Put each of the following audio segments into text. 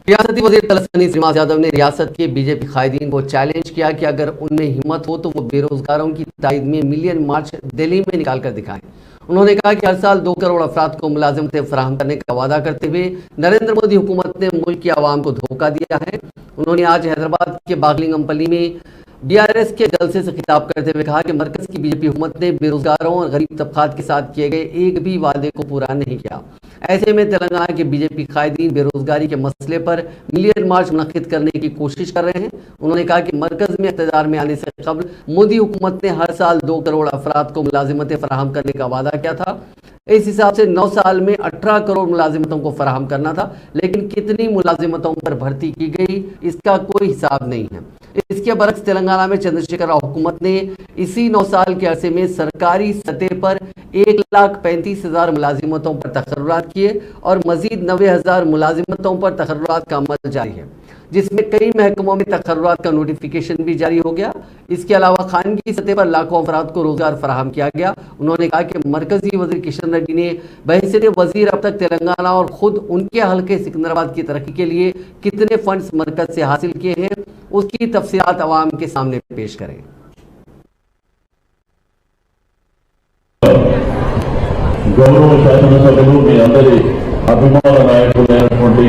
रियासती वजीर तलसानी श्रीनिवास यादव ने रियासत के बीजेपी कायदीन को चैलेंज किया कि अगर उनमें हिम्मत हो तो वो बेरोजगारों की तायद में मिलियन मार्च दिल्ली में निकाल कर दिखाएं। उन्होंने कहा कि हर साल 2 करोड़ अफराद को मुलाजिमतें फराहम करने का वादा करते हुए नरेंद्र मोदी हुकूमत ने मुल्क की आवाम को धोखा दिया है। उन्होंने आज हैदराबाद के बागलिंगमपल्ली में बीआरएस के जलसे से खिताब करते हुए कहा कि मरकज की बीजेपी हुकूमत ने बेरोजगारों और गरीब तबकात के साथ किए गए एक भी वादे को पूरा नहीं किया। ऐसे में तेलंगाना के बीजेपी कायदीन बेरोजगारी के मसले पर मिलियन मार्च मुनक्किद करने की कोशिश कर रहे हैं। उन्होंने कहा कि मरकज में इक़्तिदार में आने से कबल मोदी हुकूमत ने हर साल 2 करोड़ अफराद को मुलाजिमतें फराहम करने का वादा किया था। इस हिसाब से 9 साल में 18 करोड़ मुलाजिमतों को फराहम करना था, लेकिन कितनी मुलाजिमतों पर भर्ती की गई इसका कोई हिसाब नहीं है। इसके बरक्स तेलंगाना में चंद्रशेखर राव हुकूमत ने इसी 9 साल के अरसे में सरकारी सतह पर 1,35,000 मुलाजिमतों पर तकर्रुरात किए और मजीद 90,000 मुलाजिमतों पर तकर्रुरात का अमल जारी है, जिसमें कई महकमों में तकर्रुरात का नोटिफिकेशन भी जारी हो गया। इसके अलावा खानगी सतह पर लाखों अफराद को रोजगार फराहम किया गया। उन्होंने कहा कि मरकजी वजीर किशन रेड्डी ने बहैसियत वजीर अब तक तेलंगाना और खुद उनके हल्के सिकंदराबाद की तरक्की के लिए कितने फंड्स मरकज से हासिल किए हैं उसकी तफसीलात अवाम के सामने पेश करें। गौरव శాసనసభ్యులు మీ అందరి అభిమాన నాయకులైనటువంటి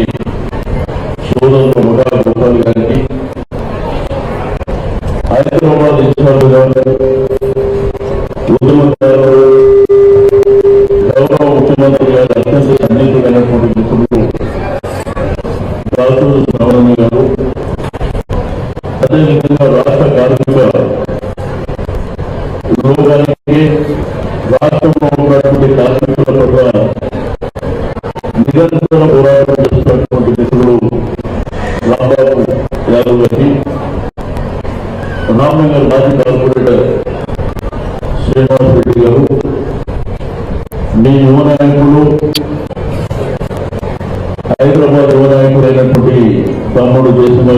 సోదరులు ముఠా గోపాల్ గారికి, హైదరాబాద్ ఇన్ఛార్జ్ గారు, ఉద్యమకారులు, గౌరవ ముఖ్యమంత్రి గారి అత్యంత సన్నిహితులైనటువంటి మిత్రులు రాజు శ్రావణి గారు, అదేవిధంగా రాష్ట్ర కార్మిక లోకానికి రాష్ట్రంలో ఉన్నటువంటి కార్మికుల పట్ల నిరంతర పోరాటం చేస్తున్నటువంటి మిత్రులు రాంబాబు యాదవ్ గారికి, రామనగర్ మాజీ కార్పొరేటర్ శ్రీనివాస్ రెడ్డి గారు, మీ యువ నాయకులు హైదరాబాద్ యువ నాయకుడైనటువంటి తమ్ముడు జయసింహ